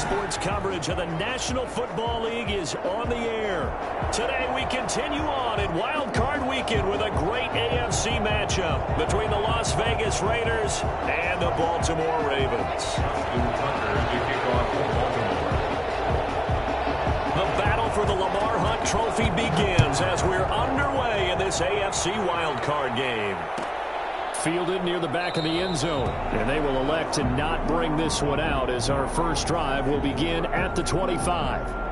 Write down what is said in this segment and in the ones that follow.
Sports coverage of the National Football League is on the air. Today we continue on in Wild Card Weekend with a great AFC matchup between the Las Vegas Raiders and the Baltimore Ravens. The battle for the Lamar Hunt Trophy begins as we're underway in this AFC Wild Card game. Fielded near the back of the end zone, and they will elect to not bring this one out as our first drive will begin at the 25.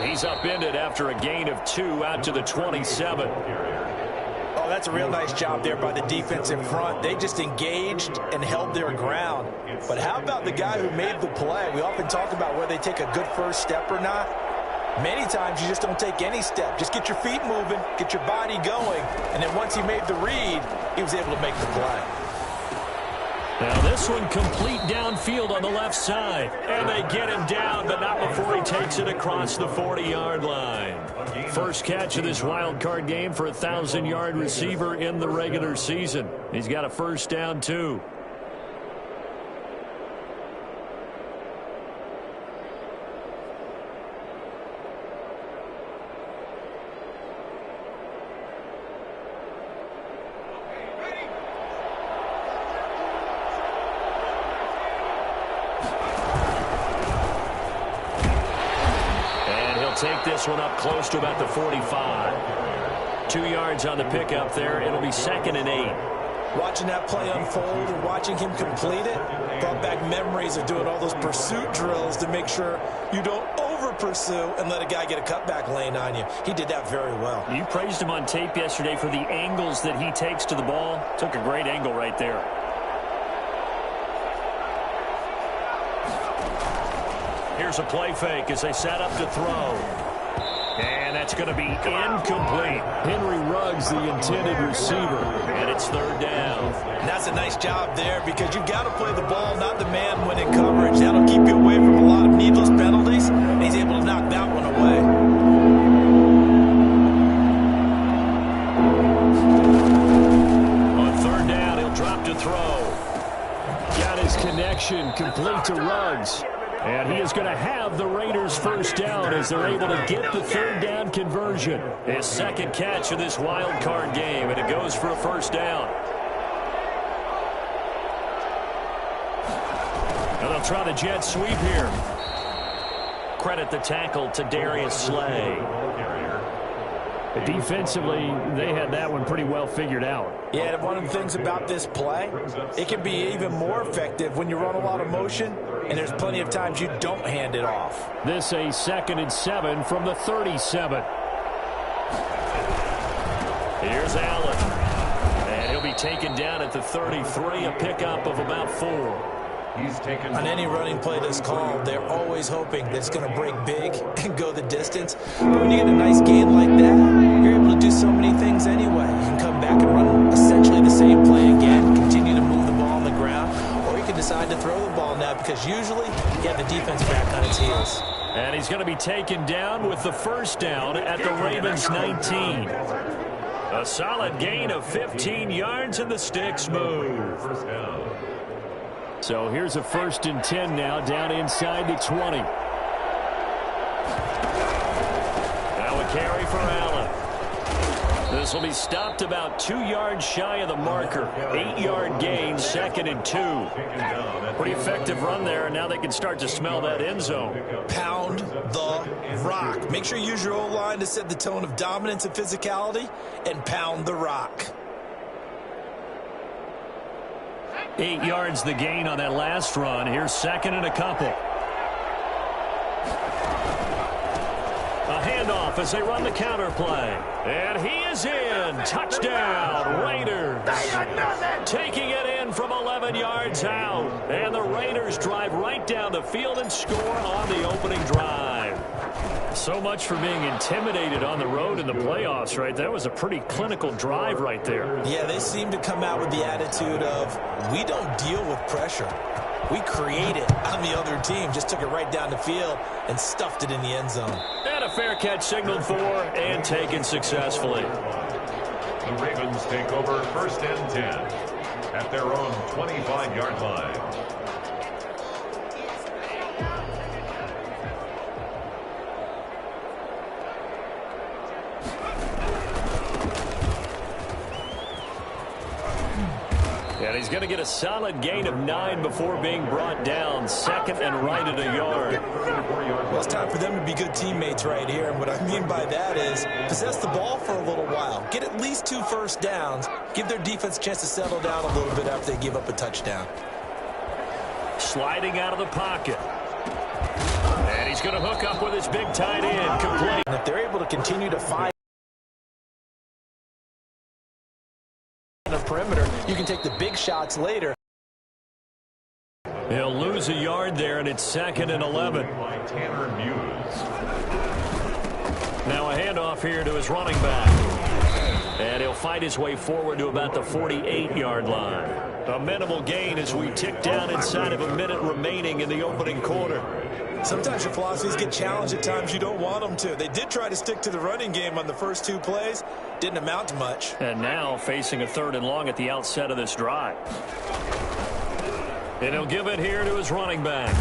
He's upended after a gain of 2 out to the 27. Oh, that's a real nice job there by the defense in front. They just engaged and held their ground. But how about the guy who made the play? We often talk about whether they take a good first step or not. Many times you just don't take any step. Just get your feet moving, get your body going, and then once he made the read, he was able to make the play. Now this one complete downfield on the left side. And they get him down, but not before he takes it across the 40-yard line. First catch of this wild card game for a 1,000-yard receiver in the regular season. He's got a first down, too. Take this one up close to about the 45. 2 yards on the pickup there. It'll be 2nd and 8. Watching that play unfold and watching him complete it brought back memories of doing all those pursuit drills to make sure you don't over-pursue and let a guy get a cutback lane on you. He did that very well. You praised him on tape yesterday for the angles that he takes to the ball. Took a great angle right there. Here's a play fake as they set up to throw. And that's going to be incomplete. Henry Ruggs, the intended receiver, and it's 3rd down. And that's a nice job there because you've got to play the ball, not the man when in coverage. That'll keep you away from a lot of needless penalties, and he's able to knock that one away. On 3rd down, he'll drop to throw. Got his connection complete to Ruggs. And he is going to have the Raiders first down as they're able to get the 3rd down conversion. His 2nd catch of this wild card game, and it goes for a first down. And they'll try the jet sweep here. Credit the tackle to Darius Slay. Defensively, they had that one pretty well figured out. Yeah, one of the things about this play, it can be even more effective when you run a lot of motion, and there's plenty of times you don't hand it off. This a 2nd and 7 from the 37. Here's Allen. And he'll be taken down at the 33, a pickup of about 4. On any running play that's called, they're always hoping that it's going to break big and go the distance. But when you get a nice gain like that, you're able to do so many things anyway. You can come back and run essentially the same play again, continue to move the ball on the ground, or you can decide to throw the ball now because usually you have the defense back on its heels. And he's going to be taken down with the first down at the Ravens 19. A solid gain of 15 yards and the sticks move. So here's a 1st and 10 now down inside the 20. Now a carry for Allen. This will be stopped about 2 yards shy of the marker. 8-yard gain, 2nd and 2. Pretty effective run there, and now they can start to smell that end zone. Pound the rock. Make sure you use your O-line to set the tone of dominance and physicality, and pound the rock. 8 yards the gain on that last run. Here's 2nd and a couple. A handoff as they run the counter play. And he is in. Touchdown, Raiders. Taking it in from 11 yards out. And the Raiders drive right down the field and score on the opening drive. So much for being intimidated on the road in the playoffs, right? That was a pretty clinical drive right there. Yeah, they seem to come out with the attitude of, we don't deal with pressure. We create it on the other team. Just took it right down the field and stuffed it in the end zone. And a fair catch signaled for and taken successfully. The Ravens take over 1st and 10 at their own 25-yard line. And he's going to get a solid gain of 9 before being brought down. 2nd and right at a yard. Well, it's time for them to be good teammates right here. And what I mean by that is possess the ball for a little while. Get at least 2 first downs. Give their defense a chance to settle down a little bit after they give up a touchdown. Sliding out of the pocket. And he's going to hook up with his big tight end. Complete. And if they're able to continue to find the perimeter, you can take the big shots later. He'll lose a yard there, and it's 2nd and 11. Now a handoff here to his running back. And he'll fight his way forward to about the 48-yard line. A minimal gain as we tick down inside of a minute remaining in the opening quarter. Sometimes your philosophies get challenged at times you don't want them to. They did try to stick to the running game on the first 2 plays. Didn't amount to much. And now facing a 3rd and long at the outset of this drive. And he'll give it here to his running back.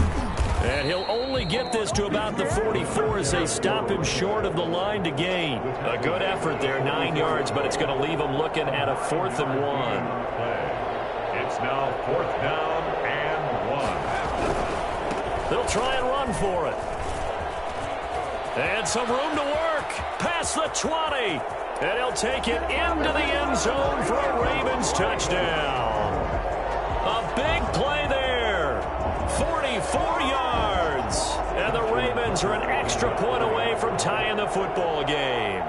And he'll only get this to about the 44 as they stop him short of the line to gain. A good effort there, 9 yards, but it's going to leave him looking at a 4th and 1. It's now 4th down and 1. They'll try and run for it. And some room to work. Past the 20. And he'll take it into the end zone for a Ravens touchdown. A big play there. 44 yards. And the Ravens are an extra point away from tying the football game.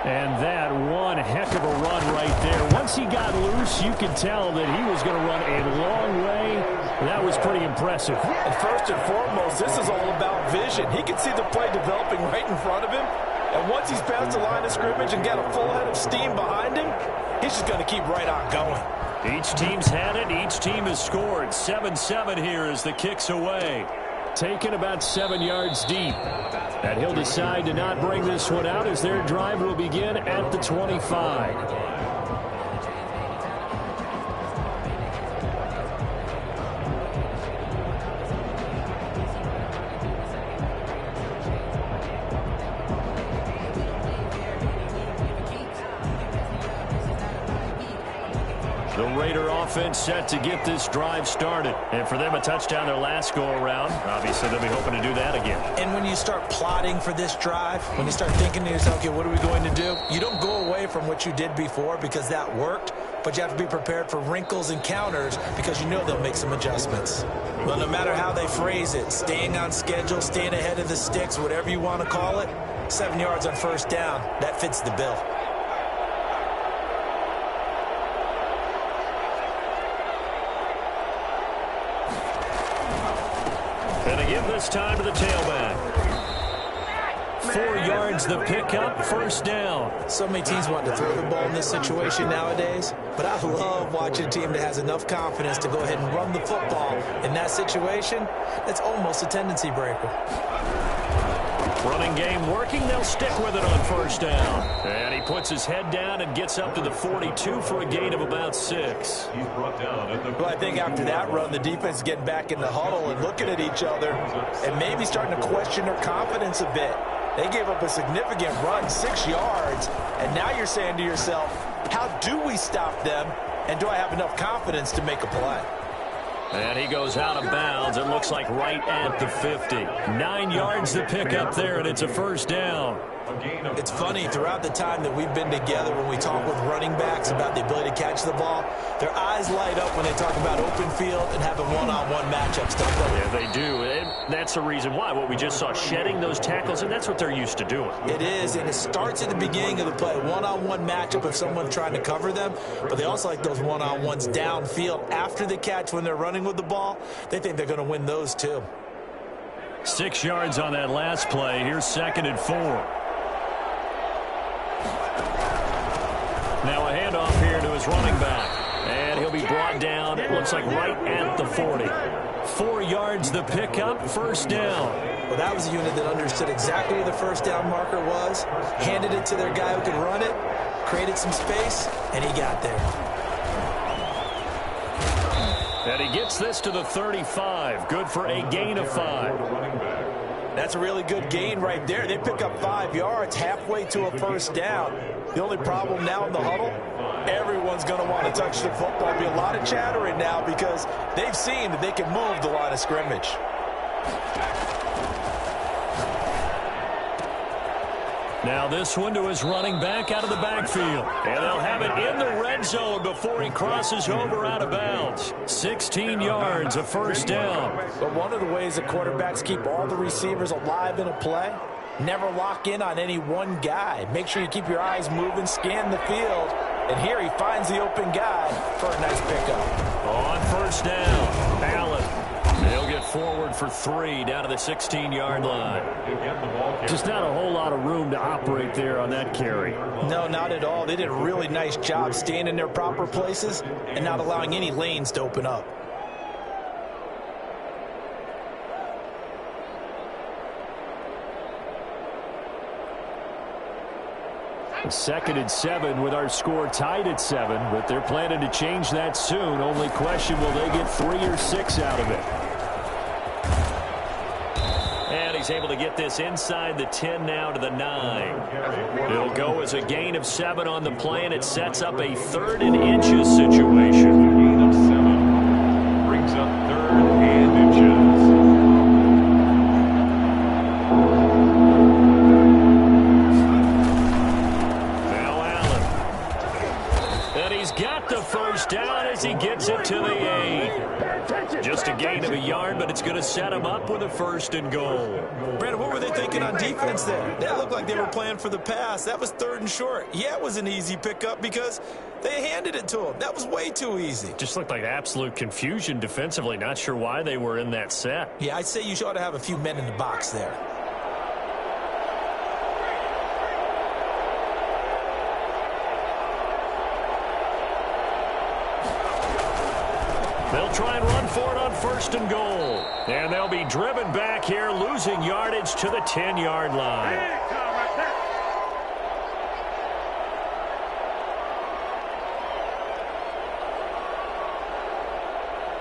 And that one heck of a run right there. Once he got loose, you could tell that he was going to run a long way. That was pretty impressive. And first and foremost, this is all about vision. He can see the play developing right in front of him. And once he's past the line of scrimmage and got a full head of steam behind him, he's just going to keep right on going. Each team's had it. Each team has scored. 7-7 here as the kick's away. Taken about 7 yards deep. And he'll decide to not bring this one out as their drive will begin at the 25. The Raider offense set to get this drive started. And for them, a touchdown their last go-around. Obviously, they'll be hoping to do that again. And when you start plotting for this drive, when you start thinking to yourself, okay, what are we going to do? You don't go away from what you did before because that worked, but you have to be prepared for wrinkles and counters because you know they'll make some adjustments. Well, no matter how they phrase it, staying on schedule, staying ahead of the sticks, whatever you want to call it, 7 yards on first down, that fits the bill. And again this time to the tailback. 4 yards the pickup, first down. So many teams want to throw the ball in this situation nowadays, but I love watching a team that has enough confidence to go ahead and run the football. In that situation, that's almost a tendency breaker. Running game working, they'll stick with it on first down. And he puts his head down and gets up to the 42 for a gain of about 6. He's brought down at the Well, I think after that run, the defense is getting back in the huddle and looking at each other and maybe starting to question their confidence a bit. They gave up a significant run, 6 yards, and now you're saying to yourself, how do we stop them, and do I have enough confidence to make a play? And he goes out of bounds. It looks like right at the 50. 9 yards to pick up there, and it's a first down. It's funny, throughout the time that we've been together, when we talk with running backs about the ability to catch the ball, their eyes light up when they talk about open field and having one-on-one matchups, don't they? Yeah, they do. And that's the reason why. What we just saw, shedding those tackles, and that's what they're used to doing. It is, and it starts at the beginning of the play. One-on-one matchup of someone trying to cover them, but they also like those one-on-ones downfield after the catch when they're running with the ball. They think they're going to win those too. 6 yards on that last play. Here's 2nd and 4. Now a handoff here to his running back. And he'll be brought down, it looks like right at the 40. 4 yards the pickup, 1st down. Well, that was a unit that understood exactly where the 1st down marker was, handed it to their guy who could run it, created some space, and he got there. And he gets this to the 35. Good for a gain of 5. That's a really good gain right there. They pick up 5 yards halfway to a 1st down. The only problem now in the huddle, everyone's going to want to touch the football. There'll be a lot of chattering now because they've seen that they can move the line of scrimmage. Now this one to his running back out of the backfield. And they'll have it in the red zone before he crosses over out of bounds. 16 yards, a 1st down. But one of the ways that quarterbacks keep all the receivers alive in a play, never lock in on any one guy. Make sure you keep your eyes moving, scan the field. And here he finds the open guy for a nice pickup. On 1st down, Allen. He'll get forward for 3 down to the 16-yard line. Just not a whole lot of room to operate there on that carry. No, not at all. They did a really nice job staying in their proper places and not allowing any lanes to open up. Second and 7 with our score tied at 7, but they're planning to change that soon. Only question, will they get 3 or 6 out of it? And he's able to get this inside the 10 now to the 9. It'll go as a gain of 7 on the play, and it sets up a 3rd and inches situation. Gain of 7 brings up 3rd and inches. Got the 1st down as he gets it to the 8. Just a gain of a yard, but it's going to set him up with a 1st and goal. Brandon, what were they thinking on defense there? That looked like they were playing for the pass. That was 3rd and short. Yeah, it was an easy pickup because they handed it to him. That was way too easy. Just looked like absolute confusion defensively. Not sure why they were in that set. Yeah, I'd say you ought to have a few men in the box there. They'll try and run for it on 1st and goal. And they'll be driven back here, losing yardage to the 10-yard line.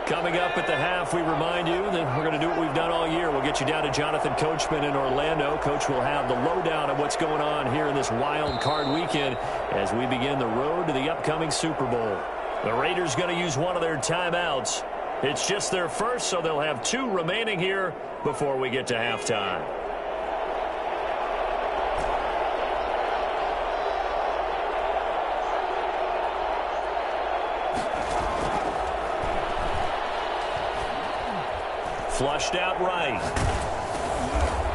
Coming up at the half, we remind you that we're going to do what we've done all year. We'll get you down to Jonathan Coachman in Orlando. Coach will have the lowdown of what's going on here in this wild card weekend as we begin the road to the upcoming Super Bowl. The Raiders going to use one of their timeouts. It's just their first, so they'll have 2 remaining here before we get to halftime. Flushed out right.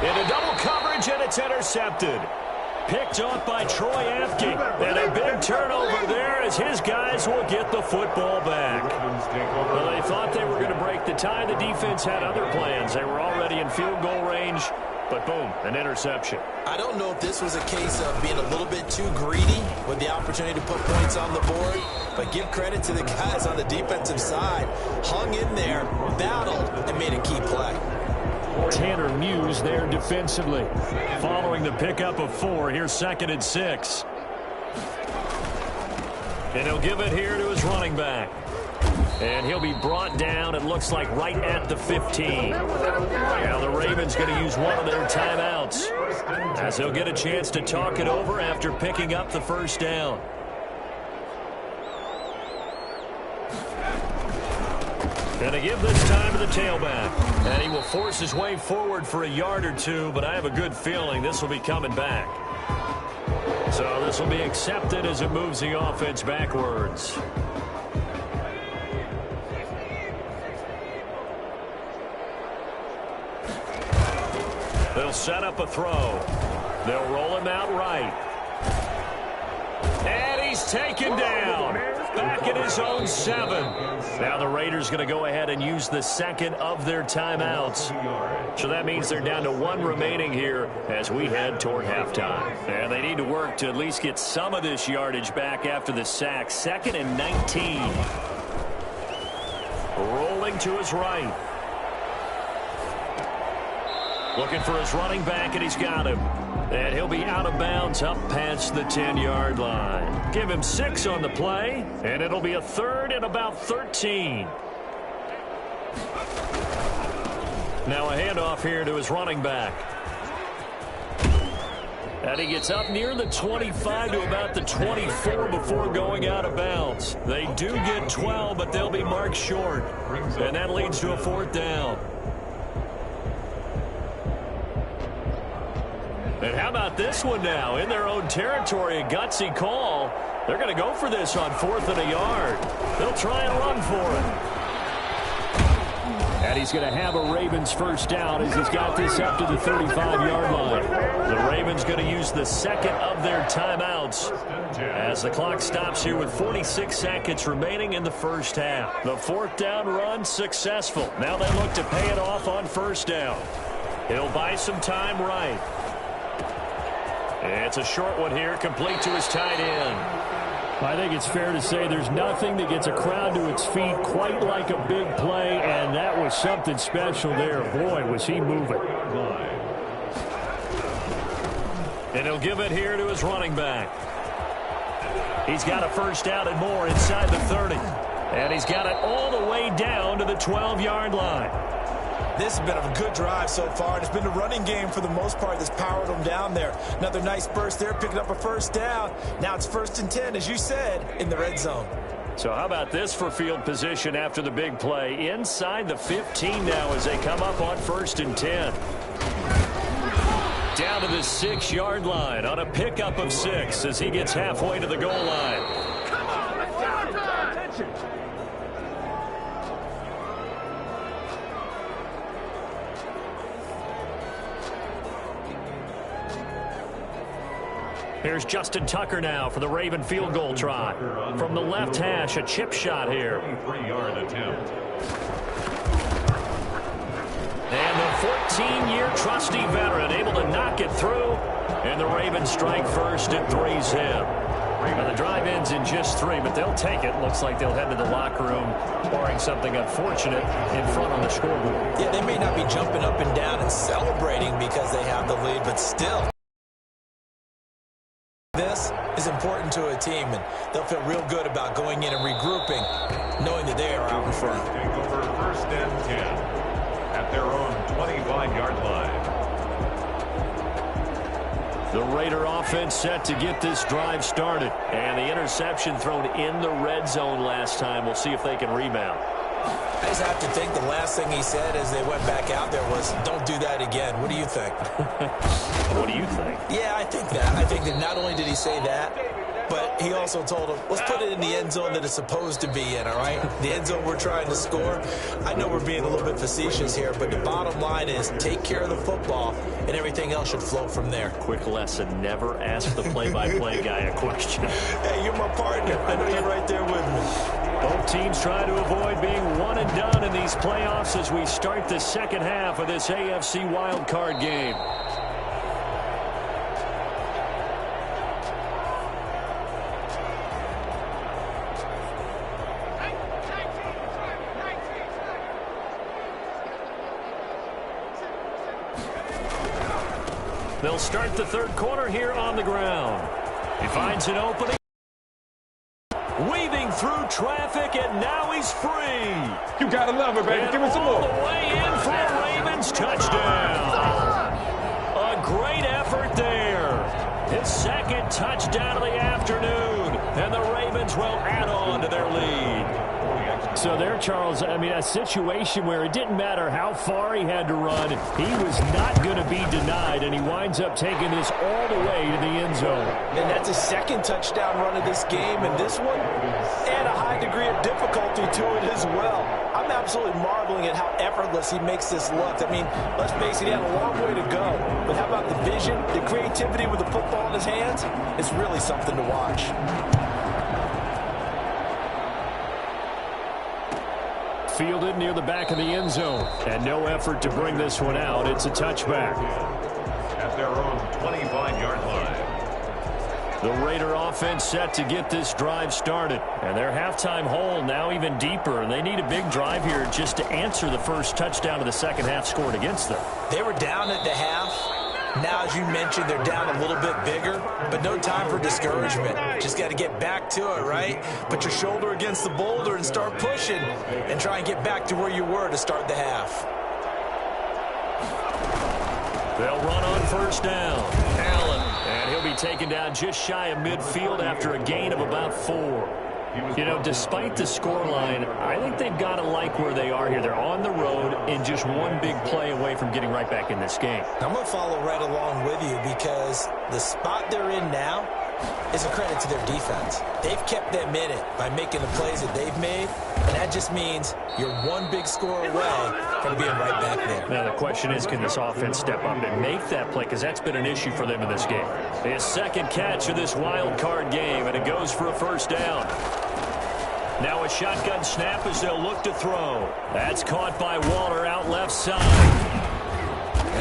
Into double coverage, and it's intercepted. Picked off by Troy Apke. And a big turnover there as his guys will get the football back. Well, they thought they were going to break the tie. The defense had other plans. They were already in field goal range. But boom, an interception. I don't know if this was a case of being a little bit too greedy with the opportunity to put points on the board. But give credit to the guys on the defensive side. Hung in there, battled, and made a key play. Tanner Muse there defensively. Following the pickup of 4, here's 2nd and 6. And he'll give it here to his running back. And he'll be brought down, it looks like, right at the 15. Now the Ravens going to use one of their timeouts as they'll get a chance to talk it over after picking up the 1st down. And to give this time to the tailback. And he will force his way forward for a yard or two, but I have a good feeling this will be coming back. So this will be accepted as it moves the offense backwards. They'll set up a throw. They'll roll him out right. And he's taken down. Back at his own 7. Now the Raiders going to go ahead and use the second of their timeouts. So that means they're down to 1 remaining here as we head toward halftime. And they need to work to at least get some of this yardage back after the sack. 2nd and 19. Rolling to his right. Looking for his running back, and he's got him. And he'll be out of bounds up past the 10-yard line. Give him 6 on the play, and it'll be a 3rd and about 13. Now a handoff here to his running back. And he gets up near the 25 to about the 24 before going out of bounds. They do get 12, but they'll be marked short. And that leads to a 4th down. And how about this one now? In their own territory, a gutsy call. They're going to go for this on 4th and a yard. They'll try and run for it. And he's going to have a Ravens first down as he's got this up to the 35-yard line. The Ravens going to use the second of their timeouts as the clock stops here with 46 seconds remaining in the first half. The 4th down run successful. Now they look to pay it off on first down. He'll buy some time right. It's a short one here, complete to his tight end. I think it's fair to say there's nothing that gets a crowd to its feet quite like a big play, and that was something special there. Boy, was he moving. And he'll give it here to his running back. He's got a first down and more inside the 30. And he's got it all the way down to the 12-yard line. This has been a good drive so far, and it's been the running game for the most part that's powered them down there. Another nice burst there, picking up a first down. Now it's 1st and 10, as you said, in the red zone. So how about this for field position after the big play? Inside the 15 now as they come up on 1st and 10. Down to the 6-yard line on a pickup of 6 as he gets halfway to the goal line. Come on, let's go! Attention! Here's Justin Tucker now for the Raven field goal try. From the left hash, a chip shot here. 3-yard attempt. And the 14-year trusty veteran able to knock it through. And the Ravens strike first at 3's him. Now the drive ends in just 3, but they'll take it. Looks like they'll head to the locker room, barring something unfortunate in front on the scoreboard. Yeah, they may not be jumping up and down and celebrating because they have the lead, but still. This is important to a team, and they'll feel real good about going in and regrouping, knowing that they are out in front. Take over 1st and 10 at their own 25-yard line. The Raider offense set to get this drive started. And the interception thrown in the red zone last time. We'll see if they can rebound. I just have to think the last thing he said as they went back out there was, don't do that again. What do you think? What do you think? Yeah, I think that. I think that not only did he say that, but he also told him, let's put it in the end zone that it's supposed to be in, all right? The end zone we're trying to score. I know we're being a little bit facetious here, but the bottom line is take care of the football, and everything else should flow from there. Quick lesson, never ask the play-by-play guy a question. Hey, you're my partner. I know you're right there with me. Both teams try to avoid being one and done in these playoffs as we start the second half of this AFC wildcard game. They'll start the third quarter here on the ground. He finds an opening. Weaving through traffic, and now he's free. You gotta love it, baby. And Give me some more. all the way in for a Ravens touchdown. A great effort there. His 2nd touchdown of the afternoon, and the Ravens will add on to their lead. So there, Charles, I mean, a situation where it didn't matter how far he had to run, he was not going to be denied, and he winds up taking this all the way to the end zone. And that's his second touchdown run of this game, and this one, and a high degree of difficulty to it as well. I'm absolutely marveling at how effortless he makes this look. I mean, let's face it, he had a long way to go. But how about the vision, the creativity with the football in his hands? It's really something to watch. Fielded near the back of the end zone, and no effort to bring this one out. It's a touchback. At their own 25-yard line. The Raider offense set to get this drive started. And their halftime hole now even deeper. And they need a big drive here just to answer the first touchdown of the second half scored against them. They were down at the half. Now, as you mentioned, they're down a little bit bigger, but no time for discouragement. Just got to get back to it, right? Put your shoulder against the boulder and start pushing and try and get back to where you were to start the half. They'll run on first down. Allen, and he'll be taken down just shy of midfield after a gain of about 4. You know, despite the scoreline, I think they've got to like where they are here. They're on the road and just one big play away from getting right back in this game. I'm going to follow right along with you because the spot they're in now is a credit to their defense. They've kept them in it by making the plays that they've made, and that just means you're one big score away from being right back there. Now the question is, can this offense step up and make that play? Because that's been an issue for them in this game. His second catch of this wild card game, and it goes for a first down. Now a shotgun snap as they'll look to throw. That's caught by Waller out left side.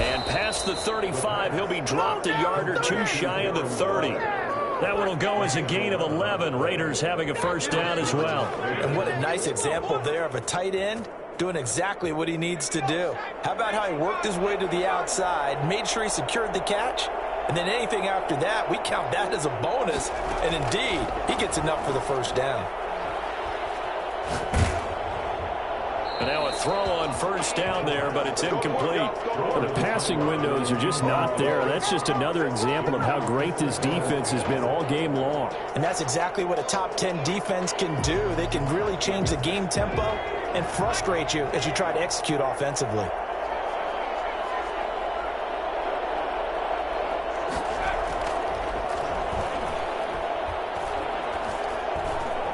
And past the 35, he'll be dropped a yard or two shy of the 30. That one will go as a gain of 11. Raiders having a first down as well. And what a nice example there of a tight end doing exactly what he needs to do. How about how he worked his way to the outside, made sure he secured the catch, and then anything after that, we count that as a bonus. And indeed, he gets enough for the first down. And now a throw on first down there, but it's incomplete. The passing windows are just not there. That's just another example of how great this defense has been all game long. And that's exactly what a top 10 defense can do. They can really change the game tempo and frustrate you as you try to execute offensively.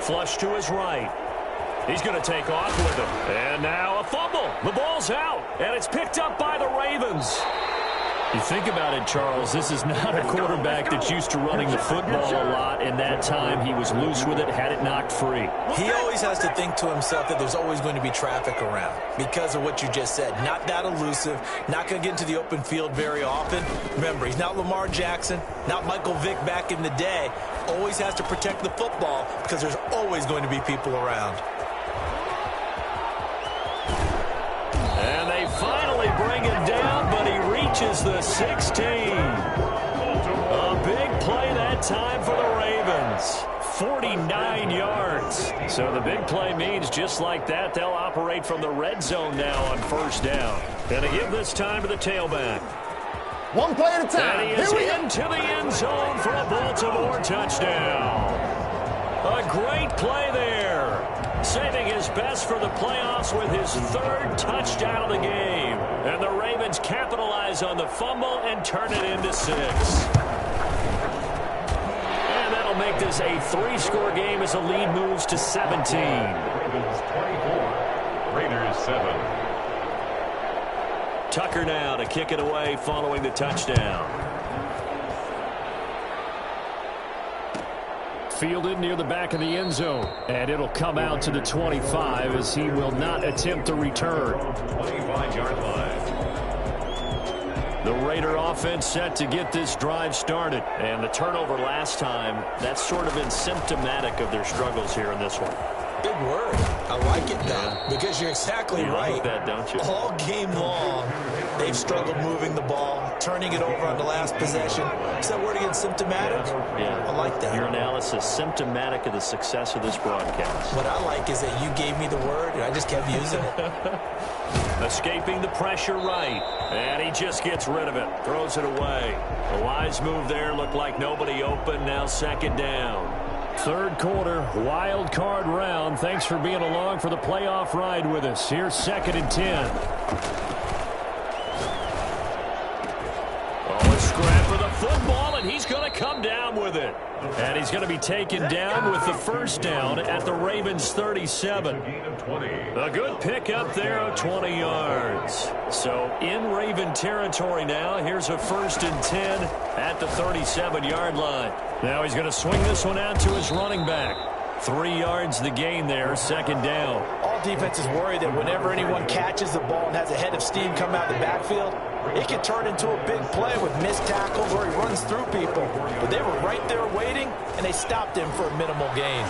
Flush to his right. He's going to take off with him. And now a fumble. The ball's out, and it's picked up by the Ravens. You think about it, Charles, this is not a quarterback that's used to running the football a lot. In that time, he was loose with it, had it knocked free. He always has to think to himself that there's always going to be traffic around because of what you just said. Not that elusive, not going to get into the open field very often. Remember, he's not Lamar Jackson, not Michael Vick back in the day. Always has to protect the football because there's always going to be people around. And they finally bring him down, but he reaches the 16. A big play that time for the Ravens. 49 yards. So the big play means just like that, they'll operate from the red zone now on first down. And to give this time to the tailback. One play at a time. And he is into the end zone for a Baltimore touchdown. A great play there. Saving his best for the playoffs with his third touchdown of the game. And the Ravens capitalize on the fumble and turn it into 6. And that'll make this a 3-score game as the lead moves to 17. Ravens 24, Raiders 7. Tucker now to kick it away following the touchdown. Fielded near the back of the end zone. And it'll come out to the 25 as he will not attempt to return. 25-yard line. The Raider offense set to get this drive started. And the turnover last time, that's sort of been symptomatic of their struggles here in this one. Big word. I like it, though, because you're exactly right. You like that, don't you? All game long, they've struggled moving the ball, turning it over on the last possession. Is that word again, symptomatic? Yeah. I like that. Your analysis, symptomatic of the success of this broadcast. What I like is that you gave me the word, and I just kept using it. Escaping the pressure right. And he just gets rid of it. Throws it away. A wise move there. Looked like nobody open. Now second down. Third quarter, wild card round. Thanks for being along for the playoff ride with us. Here's 2nd and 10. Oh, a scrap for the football, and he's going to come down with it. And he's going to be taken down with the first down at the Ravens' 37. A good pick up there of 20 yards. So in Raven territory now. Here's a 1st and 10 at the 37-yard line. Now he's going to swing this one out to his running back. 3 yards the gain there, 2nd down. All defenses worry that whenever anyone catches the ball and has a head of steam come out of the backfield, it can turn into a big play with missed tackles or he runs through people. But they were right there waiting, and they stopped him for a minimal gain.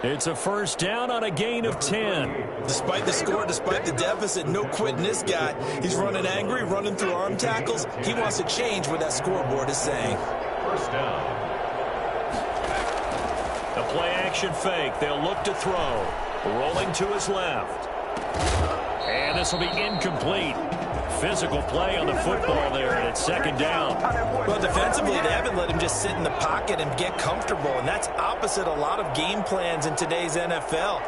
It's a 1st down on a gain of 10. Despite the score, despite the deficit, no quitting this guy. He's running angry, running through arm tackles. He wants to change what that scoreboard is saying. 1st down. A play-action fake. They'll look to throw. Rolling to his left. And this will be incomplete. Physical play on the football there, and it's 2nd down. Well, defensively, they haven't let him just sit in the pocket and get comfortable, and that's opposite a lot of game plans in today's NFL.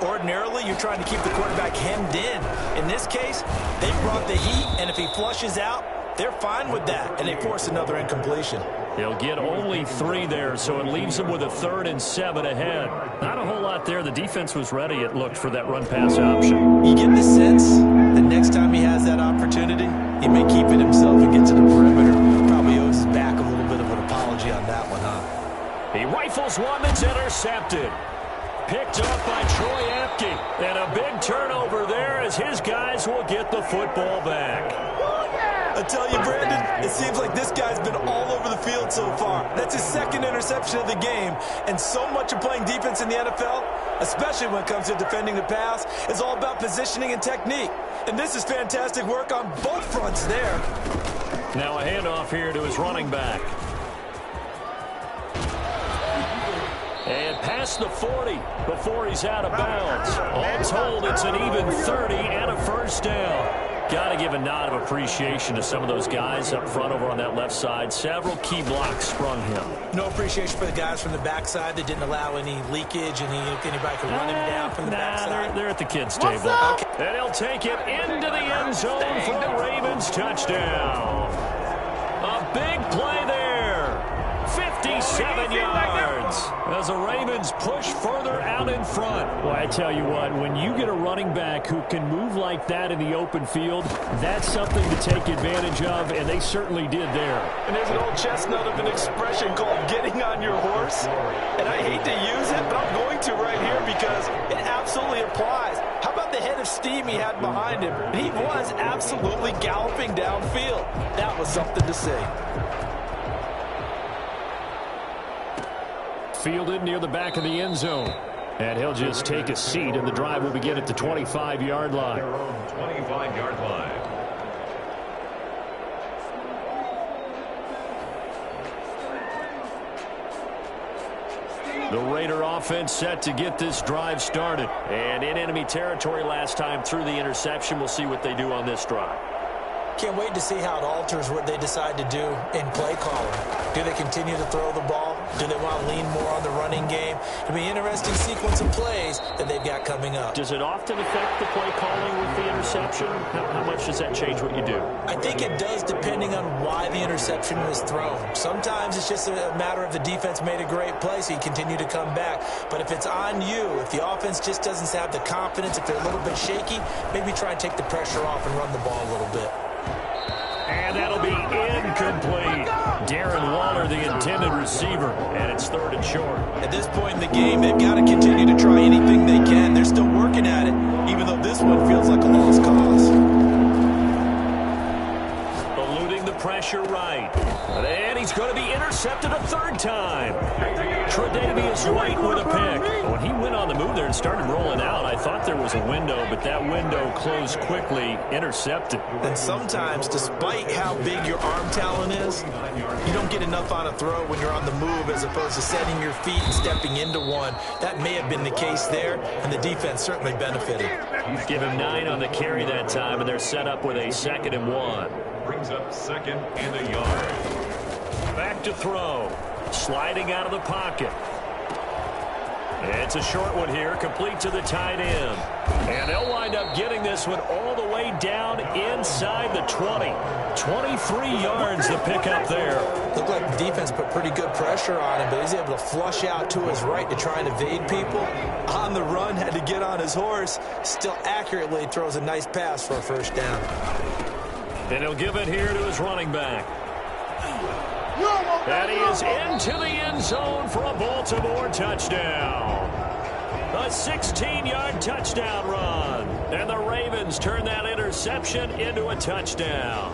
Ordinarily, you're trying to keep the quarterback hemmed in. In this case, they brought the heat, and if he flushes out, they're fine with that, and they force another incompletion. He'll get only 3 there, so it leaves him with a 3rd and 7 ahead. Not a whole lot there. The defense was ready, it looked, for that run-pass option. You get the sense that next time he has that opportunity, he may keep it himself and get to the perimeter. Probably owes his back a little bit of an apology on that one, huh? He rifles one that's intercepted. Picked up by Troy Apke. And a big turnover there as his guys will get the football back. I tell you, Brandon, it seems like this guy's been all over the field so far. That's his 2nd interception of the game. And so much of playing defense in the NFL, especially when it comes to defending the pass, is all about positioning and technique. And this is fantastic work on both fronts there. Now a handoff here to his running back. And past the 40 before he's out of bounds. All told, it's an even 30 and a 1st down. Got to give a nod of appreciation to some of those guys up front over on that left side. Several key blocks sprung him. No appreciation for the guys from the backside that didn't allow any leakage and anybody could run him down from the backside. They're at the kids' table. Okay. And he'll take it into the end zone for a Ravens touchdown. A big play there. 57 yards as the Ravens push further out in front. Well, I tell you what, when you get a running back who can move like that in the open field, that's something to take advantage of, and they certainly did there. And there's an old chestnut of an expression called getting on your horse. And I hate to use it, but I'm going to right here because it absolutely applies. How about the head of steam he had behind him? He was absolutely galloping downfield. That was something to see. Fielded near the back of the end zone. And he'll just take a seat, and the drive will begin at the 25-yard line. Their own 25-yard line. The Raider offense set to get this drive started. And in enemy territory last time through the interception. We'll see what they do on this drive. Can't wait to see how it alters what they decide to do in play calling. Do they continue to throw the ball? Do they want to lean more on the running game? It'll be an interesting sequence of plays that they've got coming up. Does it often affect the play calling with the interception? How much does that change what you do? I think it does, depending on why the interception was thrown. Sometimes it's just a matter of the defense made a great play, so you continue to come back. But if it's on you, if the offense just doesn't have the confidence, if they're a little bit shaky, maybe try and take the pressure off and run the ball a little bit. And that'll be incomplete. Darren Waller, the intended receiver, and it's 3rd and short. At this point in the game, they've got to continue to try anything they can. They're still working at it, even though this one feels like a lost cause. Eluding the pressure right. And he's going to be intercepted a 3rd time. Tre'Davious White with a pick. When he went on the move there and started rolling out, I thought there was a window, but that window closed quickly, intercepted. And sometimes, despite how big your arm talent is, you don't get enough on a throw when you're on the move as opposed to setting your feet and stepping into one. That may have been the case there, and the defense certainly benefited. Give him 9 on the carry that time, and they're set up with a 2nd and 1. Brings up 2nd and a yard. Back to throw. Sliding out of the pocket. It's a short one here, complete to the tight end. And they'll wind up getting this one all the way down inside the 20. 23 yards to pick up there. Looked like the defense put pretty good pressure on him, but he's able to flush out to his right to try and evade people. On the run, had to get on his horse. Still accurately throws a nice pass for a first down. And he'll give it here to his running back. And he is into the end zone for a Baltimore touchdown. A 16-yard touchdown run. And the Ravens turn that interception into a touchdown.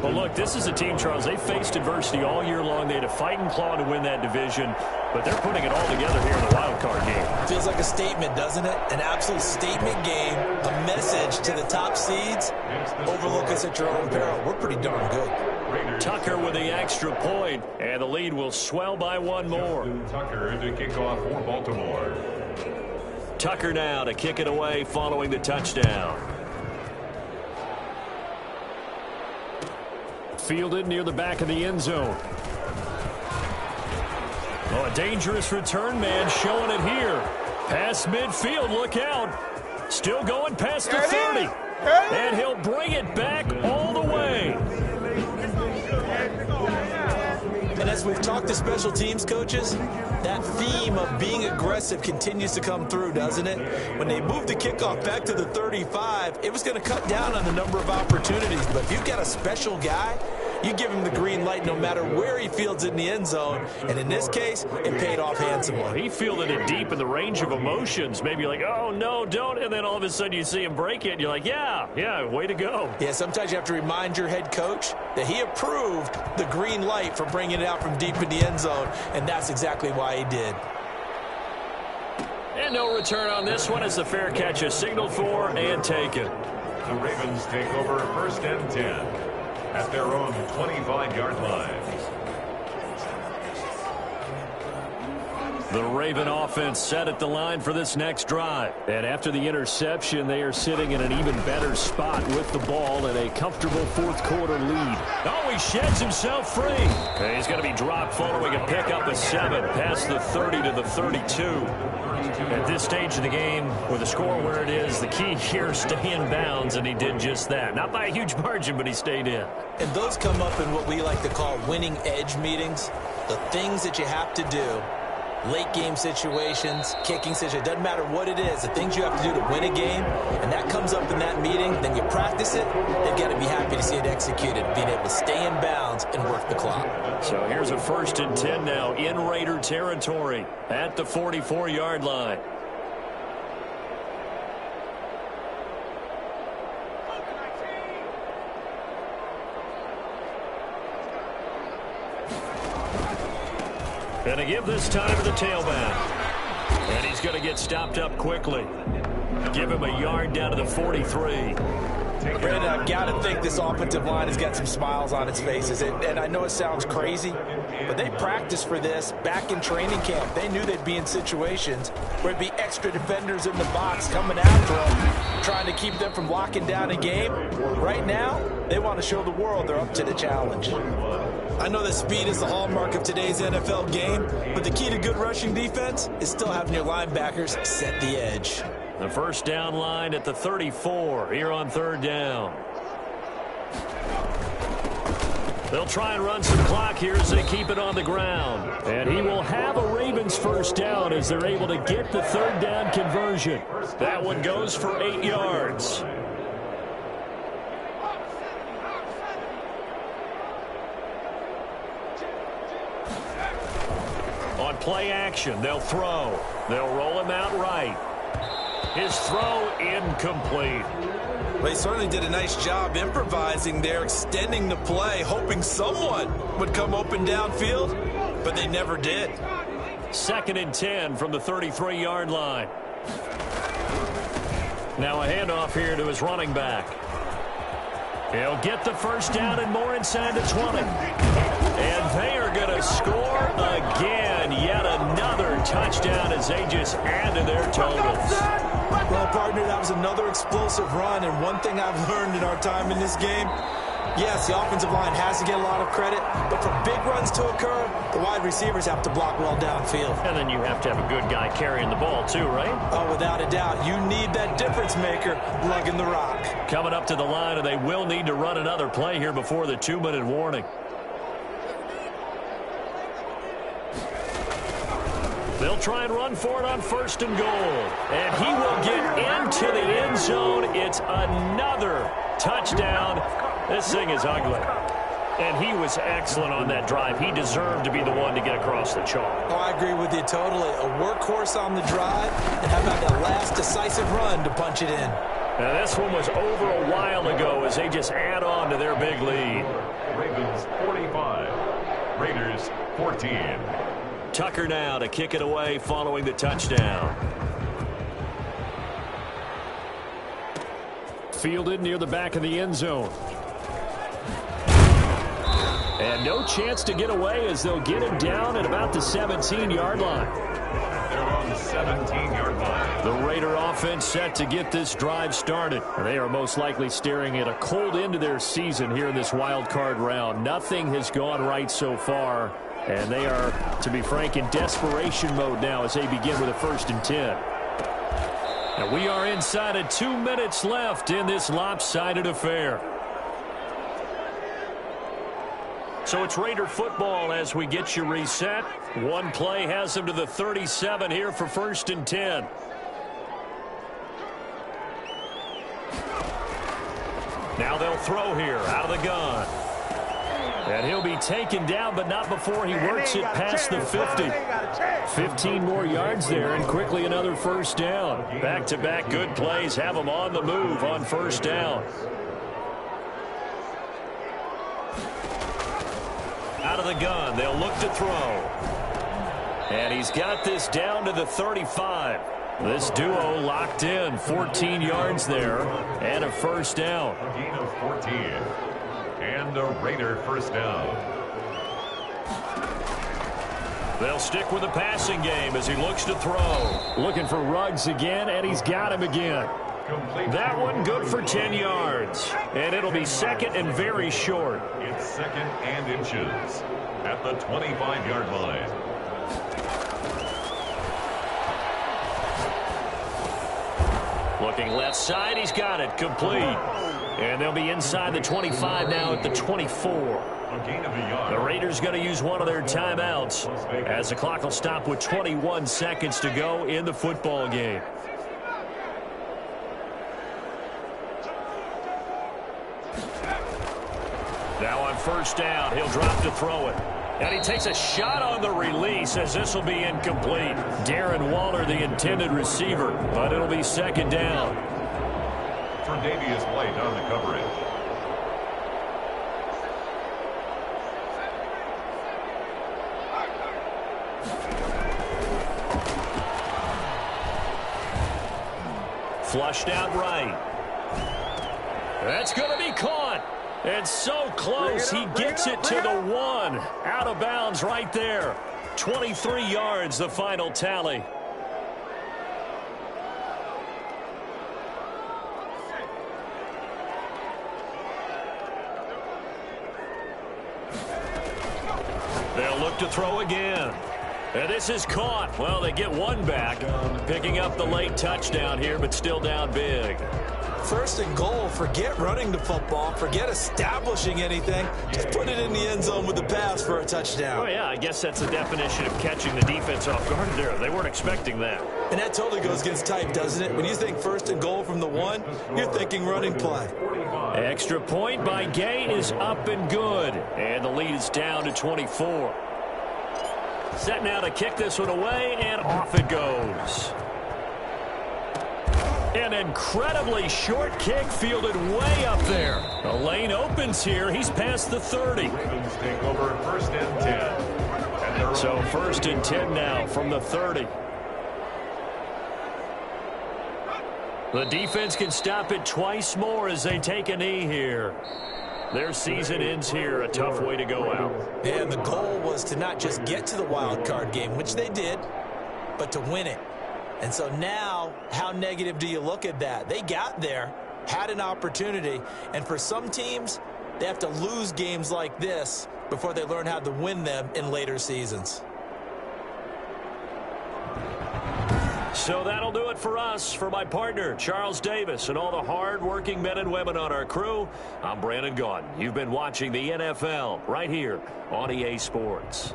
Well, look, this is a team, Charles, they faced adversity all year long. They had to fight and claw to win that division, but they're putting it all together here in the wild card game. Feels like a statement, doesn't it? An absolute statement game, a message to the top seeds. Overlook us at your own peril. We're pretty darn good. Tucker with the extra point, and the lead will swell by one more. Tucker to kick off for Baltimore. Tucker now to kick it away following the touchdown. Fielded near the back of the end zone. Oh, a dangerous return man showing it here. Past midfield, look out. Still going past the 30. And he'll bring it back all the way. And as we've talked to special teams coaches, that theme of being aggressive continues to come through, doesn't it? When they moved the kickoff back to the 35, it was going to cut down on the number of opportunities. But if you've got a special guy, you give him the green light no matter where he fields in the end zone. And in this case, it paid off handsomely. He fielded it deep in the range of emotions. Maybe like, oh, no, don't. And then all of a sudden you see him break it. And you're like, yeah, way to go. Yeah, sometimes you have to remind your head coach that he approved the green light for bringing it out from deep in the end zone. And that's exactly why he did. And no return on this one as the fair catch is signaled for and taken. The Ravens take over first and 10 at their own 25-yard line. The Raven offense set at the line for this next drive. And after the interception, they are sitting in an even better spot with the ball and a comfortable fourth-quarter lead. Oh, he sheds himself free. And he's going to be dropped following a pickup of 7 past the 30 to the 32. At this stage of the game, with the score where it is, the key here is stay in bounds, and he did just that. Not by a huge margin, but he stayed in. And those come up in what we like to call winning edge meetings. The things that you have to do. Late game situations, kicking situations, doesn't matter what it is, the things you have to do to win a game, and that comes up in that meeting, then you practice it, they've got to be happy to see it executed, being able to stay in bounds and work the clock. So here's a 1st and 10 now in Raider territory at the 44-yard line. And a give this time to the tailback. And he's going to get stopped up quickly. Give him a yard down to the 43. Brandon, I've got to think this offensive line has got some smiles on its faces. And I know it sounds crazy, but they practiced for this back in training camp. They knew they'd be in situations where it'd be extra defenders in the box coming after them, trying to keep them from locking down a game. Right now, they want to show the world they're up to the challenge. I know that speed is the hallmark of today's NFL game, but the key to good rushing defense is still having your linebackers set the edge. The first down line at the 34 here on 3rd down. They'll try and run some clock here as they keep it on the ground. And he will have a Ravens first down as they're able to get the 3rd down conversion. That one goes for 8 yards. On play action, they'll throw. They'll roll him out right. His throw incomplete. Well, he certainly did a nice job improvising there, extending the play, hoping someone would come open downfield, but they never did. 2nd and 10 from the 33-yard line. Now a handoff here to his running back. He'll get the first down and more inside the 20. And they are going to score again. Yet another touchdown as they just add to their totals. Well, partner, that was another explosive run. And one thing I've learned in our time in this game, Yes, the offensive line has to get a lot of credit, but for big runs to occur, the wide receivers have to block well downfield. And then you have to have a good guy carrying the ball too, right? Oh, without a doubt. You need that difference maker lugging the rock. Coming up to the line, and they will need to run another play here before the 2-minute warning. They'll try and run for it on 1st and goal. And he will get into the end zone. It's another touchdown. This thing is ugly. And he was excellent on that drive. He deserved to be the one to get across the chalk. Oh, I agree with you totally. A workhorse on the drive. And how about that last decisive run to punch it in? Now, this one was over a while ago as they just add on to their big lead. Ravens 45, Raiders 14. Tucker now to kick it away following the touchdown. Fielded near the back of the end zone. And no chance to get away as they'll get him down at about the 17-yard line. They're on the 17-yard line. The Raider offense set to get this drive started. They are most likely staring at a cold end to their season here in this wild card round. Nothing has gone right so far. And they are, to be frank, in desperation mode now as they begin with a 1st and 10. And we are inside of 2 minutes left in this lopsided affair. So it's Raider football as we get you reset. One play has them to the 37 here for 1st and 10. Now they'll throw here out of the gun. And he'll be taken down, but not before he works it past the 50. 15 more yards there, and quickly another 1st down. Back-to-back good plays have them on the move on 1st down. Out of the gun, they'll look to throw. And he's got this down to the 35. This duo locked in, 14 yards there, and a 1st down. A gain of 14. And a Raider 1st down. They'll stick with the passing game as he looks to throw. Looking for Ruggs again, and he's got him again. Complete. That one good for 10 yards. And it'll be 2nd and very short. It's 2nd and inches at the 25-yard line. Looking left side, he's got it complete. And they'll be inside the 25 now at the 24. A gain of a yard. The Raiders going to use one of their timeouts as the clock will stop with 21 seconds to go in the football game. Now on 1st down, he'll drop to throw it. And he takes a shot on the release as this will be incomplete. Darren Waller, the intended receiver, but it'll be 2nd down. Tre'Davious White on the coverage. Flushed out right. That's going to be caught. And so close, he gets it to the 1. Out of bounds right there. 23 yards, the final tally. They'll look to throw again. And this is caught. Well, they get one back, picking up the late touchdown here, but still down big. 1st and goal. Forget running the football. Forget establishing anything. Just put it in the end zone with the pass for a touchdown. Oh, yeah, I guess that's the definition of catching the defense off guard there. They weren't expecting that. And that totally goes against type, doesn't it? When you think 1st and goal from the 1, you're thinking running play. Extra point by Gay is up and good. And the lead is down to 24. Set now to kick this one away, and off it goes. An incredibly short kick fielded way up there. The lane opens here. He's past the 30. Ravens take over 1st and 10. And So 1st and 10 now from the 30. The defense can stop it twice more as they take a knee here. Their season ends here. A tough way to go out. And the goal was to not just get to the wild card game, which they did, but to win it. And so now, how negative do you look at that? They got there, had an opportunity, and for some teams, They have to lose games like this before they learn how to win them in later seasons. So that'll do it for us. For my partner, Charles Davis, and all the hard-working men and women on our crew, I'm Brandon Gaudin. You've been watching the NFL right here on EA Sports.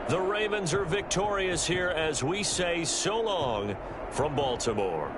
The Ravens are victorious here as we say so long from Baltimore.